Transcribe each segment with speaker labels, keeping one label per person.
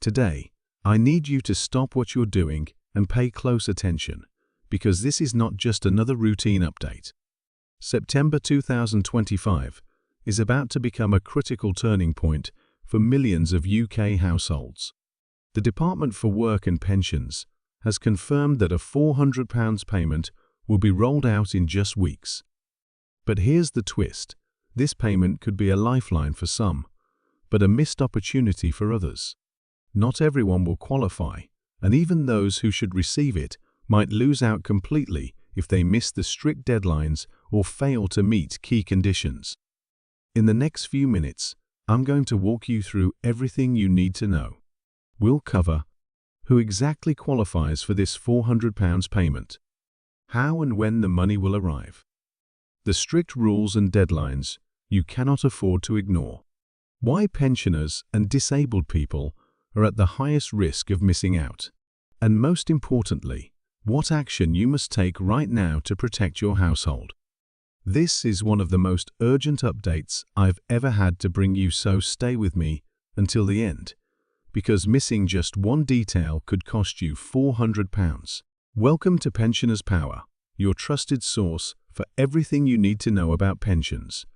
Speaker 1: Today, I need you to stop what you're doing and pay close attention, because this is not just another routine update. September 2025 is about to become a critical turning point for millions of UK households. The Department for Work and Pensions has confirmed that a £400 payment will be rolled out in just weeks. But here's the twist. This payment could be a lifeline for some, but a missed opportunity for others. Not everyone will qualify, and even those who should receive it might lose out completely if they miss the strict deadlines or fail to meet key conditions. In the next few minutes, I'm going to walk you through everything you need to know. We'll cover who exactly qualifies for this £400 payment, how and when the money will arrive, the strict rules and deadlines you cannot afford to ignore, why pensioners and disabled people are at the highest risk of missing out, and most importantly, what action you must take right now to protect your household. This is one of the most urgent updates I've ever had to bring you, so stay with me until the end, because missing just one detail could cost you £400. Welcome to Pensioners Power, your trusted source for everything you need to know about pensions,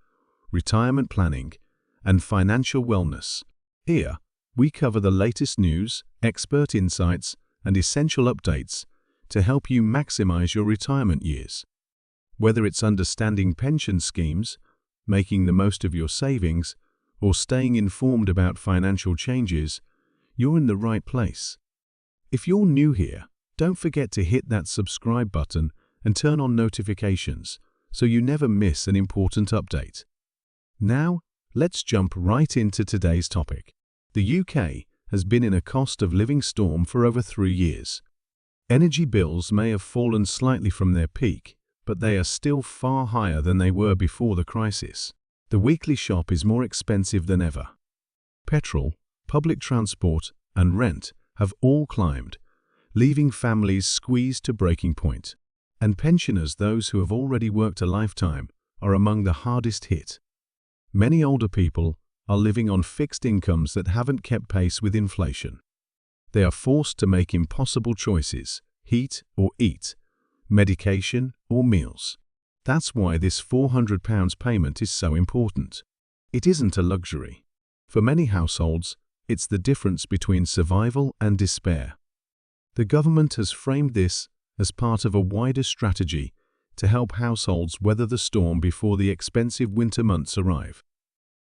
Speaker 1: retirement planning, and financial wellness. Here, we cover the latest news, expert insights, and essential updates to help you maximize your retirement years. Whether it's understanding pension schemes, making the most of your savings, or staying informed about financial changes, you're in the right place. If you're new here, don't forget to hit that subscribe button and turn on notifications so you never miss an important update. Now, let's jump right into today's topic. The UK has been in a cost of living storm for over 3 years. Energy bills may have fallen slightly from their peak, but they are still far higher than they were before the crisis. The weekly shop is more expensive than ever. Petrol, public transport, and rent have all climbed, leaving families squeezed to breaking point. And pensioners, those who have already worked a lifetime, are among the hardest hit. Many older people are living on fixed incomes that haven't kept pace with inflation. They are forced to make impossible choices: heat or eat, medication or meals. That's why this £400 payment is so important. It isn't a luxury. For many households, it's the difference between survival and despair. The government has framed this as part of a wider strategy to help households weather the storm before the expensive winter months arrive.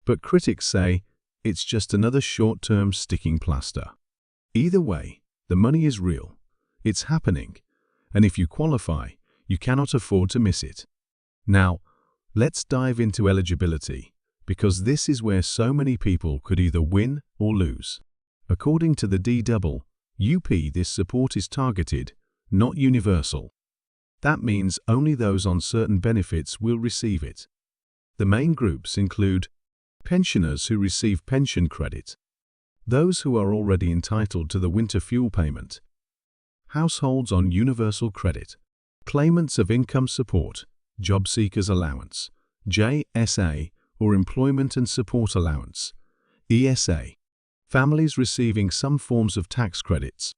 Speaker 1: But critics say it's just another short-term sticking plaster. Either way, the money is real, it's happening, and if you qualify, you cannot afford to miss it. Now, let's dive into eligibility, because this is where so many people could either win or lose. According to the DWP, this support is targeted, not universal. That means only those on certain benefits will receive it. The main groups include pensioners who receive pension credit, those who are already entitled to the winter fuel payment, households on universal credit, claimants of income support, job seekers allowance, JSA or employment and support allowance, ESA, families receiving some forms of tax credits.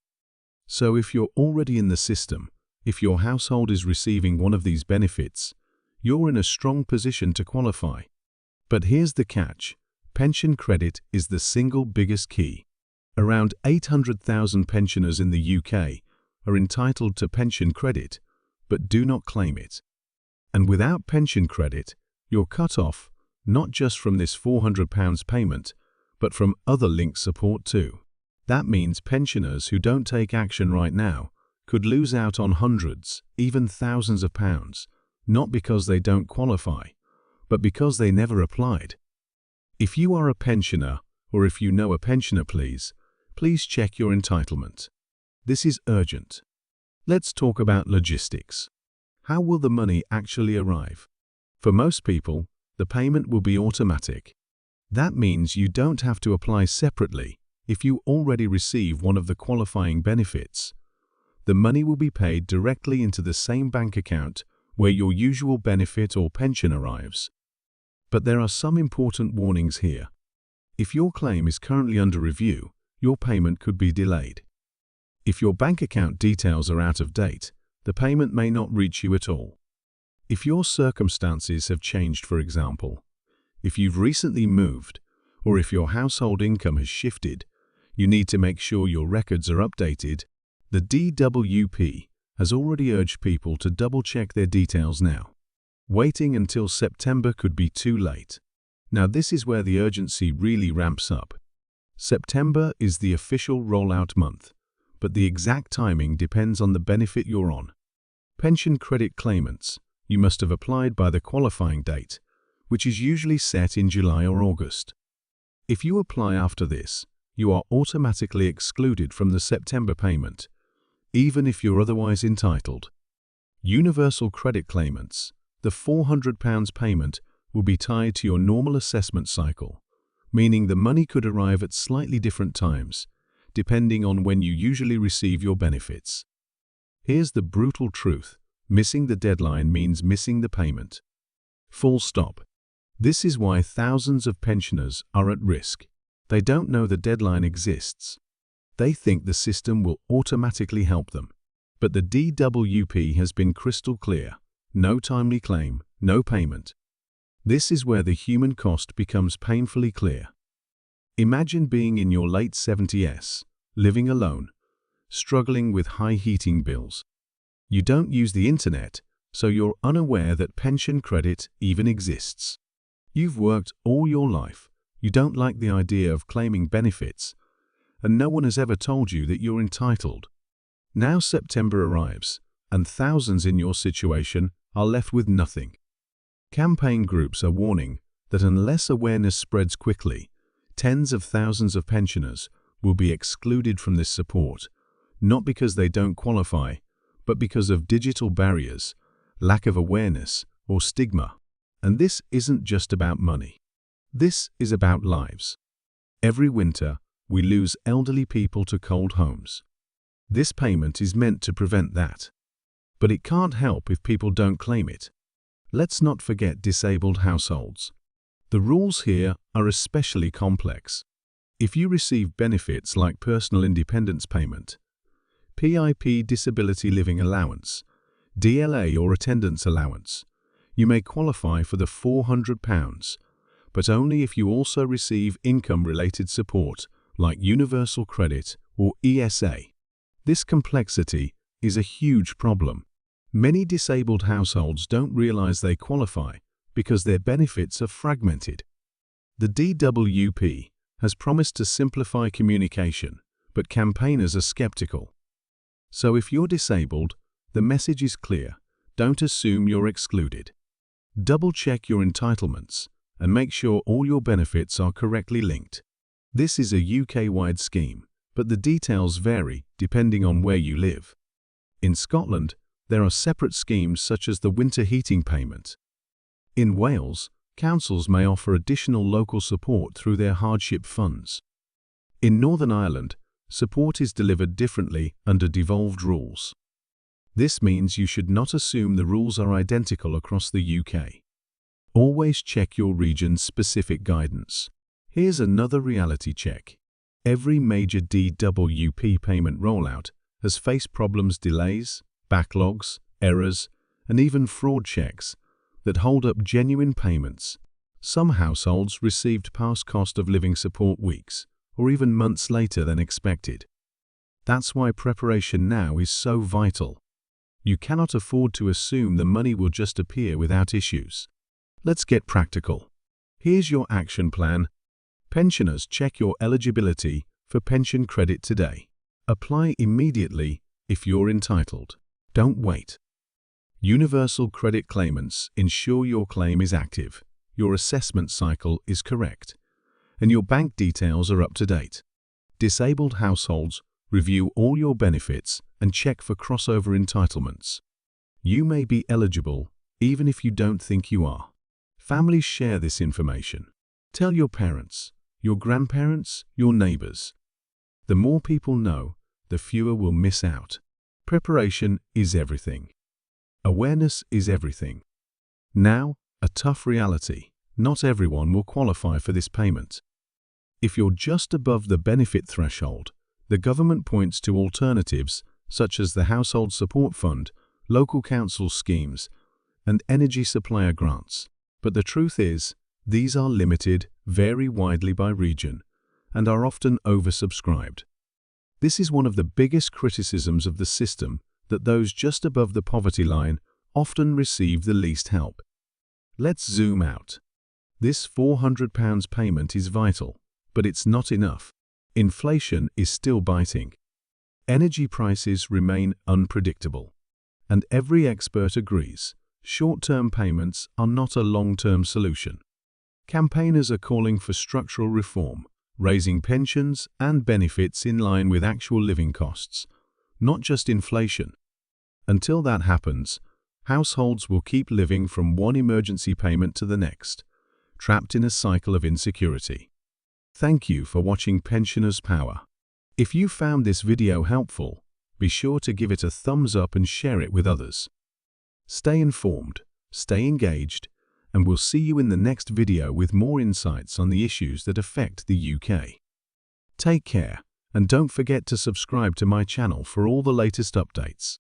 Speaker 1: So if you're already in the system, if your household is receiving one of these benefits, you're in a strong position to qualify. But here's the catch: pension credit is the single biggest key. Around 800,000 pensioners in the UK are entitled to pension credit, but do not claim it. And without pension credit, you're cut off not just from this £400 payment, but from other linked support too. That means pensioners who don't take action right now could lose out on hundreds, even thousands of pounds, not because they don't qualify, but because they never applied. If you are a pensioner, or if you know a pensioner, please check your entitlement. This is urgent. Let's talk about logistics. How will the money actually arrive? For most people, the payment will be automatic. That means you don't have to apply separately if you already receive one of the qualifying benefits. The money will be paid directly into the same bank account where your usual benefit or pension arrives. But there are some important warnings here. If your claim is currently under review, your payment could be delayed. If your bank account details are out of date, the payment may not reach you at all. If your circumstances have changed, for example, if you've recently moved, or if your household income has shifted, you need to make sure your records are updated. The DWP has already urged people to double-check their details now. Waiting until September could be too late. Now this is where the urgency really ramps up. September is the official rollout month, but the exact timing depends on the benefit you're on. Pension credit claimants, you must have applied by the qualifying date, which is usually set in July or August. If you apply after this, you are automatically excluded from the September payment, even if you're otherwise entitled. Universal credit claimants, the £400 payment will be tied to your normal assessment cycle, meaning the money could arrive at slightly different times, depending on when you usually receive your benefits. Here's the brutal truth: missing the deadline means missing the payment. Full stop. This is why thousands of pensioners are at risk. They don't know the deadline exists. They think the system will automatically help them. But the DWP has been crystal clear: no timely claim, no payment. This is where the human cost becomes painfully clear. Imagine being in your late 70s, living alone, struggling with high heating bills. You don't use the internet, so you're unaware that pension credit even exists. You've worked all your life, you don't like the idea of claiming benefits, and no one has ever told you that you're entitled. Now September arrives, and thousands in your situation are left with nothing. Campaign groups are warning that unless awareness spreads quickly, tens of thousands of pensioners will be excluded from this support, not because they don't qualify, but because of digital barriers, lack of awareness, or stigma. And this isn't just about money. This is about lives. Every winter, we lose elderly people to cold homes. This payment is meant to prevent that. But it can't help if people don't claim it. Let's not forget disabled households. The rules here are especially complex. If you receive benefits like personal independence payment, PIP disability living allowance, DLA or attendance allowance, you may qualify for the £400, but only if you also receive income-related support like universal credit or ESA. This complexity is a huge problem. Many disabled households don't realize they qualify because their benefits are fragmented. The DWP has promised to simplify communication, but campaigners are skeptical. So if you're disabled, the message is clear: don't assume you're excluded. Double-check your entitlements and make sure all your benefits are correctly linked. This is a UK-wide scheme, but the details vary depending on where you live. In Scotland, there are separate schemes such as the winter heating payment. In Wales, councils may offer additional local support through their hardship funds. In Northern Ireland, support is delivered differently under devolved rules. This means you should not assume the rules are identical across the UK. Always check your region's specific guidance. Here's another reality check. Every major DWP payment rollout has faced problems, delays, backlogs, errors, and even fraud checks that hold up genuine payments. Some households received past cost of living support weeks or even months later than expected. That's why preparation now is so vital. You cannot afford to assume the money will just appear without issues. Let's get practical. Here's your action plan. Pensioners, check your eligibility for pension credit today. Apply immediately if you're entitled. Don't wait. Universal credit claimants, ensure your claim is active, your assessment cycle is correct, and your bank details are up to date. Disabled households, review all your benefits and check for crossover entitlements. You may be eligible even if you don't think you are. Families, share this information. Tell your parents, your grandparents, your neighbors. The more people know, the fewer will miss out. Preparation is everything. Awareness is everything. Now, a tough reality: not everyone will qualify for this payment. If you're just above the benefit threshold, the government points to alternatives such as the Household Support Fund, local council schemes, and energy supplier grants. But the truth is, these are limited, vary widely by region, and are often oversubscribed. This is one of the biggest criticisms of the system, that those just above the poverty line often receive the least help. Let's zoom out. This £400 payment is vital, but it's not enough. Inflation is still biting. Energy prices remain unpredictable. And every expert agrees, short-term payments are not a long-term solution. Campaigners are calling for structural reform, raising pensions and benefits in line with actual living costs, not just inflation. Until that happens, households will keep living from one emergency payment to the next, trapped in a cycle of insecurity. Thank you for watching Pensioners Power. If you found this video helpful, be sure to give it a thumbs up and share it with others. Stay informed, stay engaged, and we'll see you in the next video with more insights on the issues that affect the UK. Take care, and don't forget to subscribe to my channel for all the latest updates.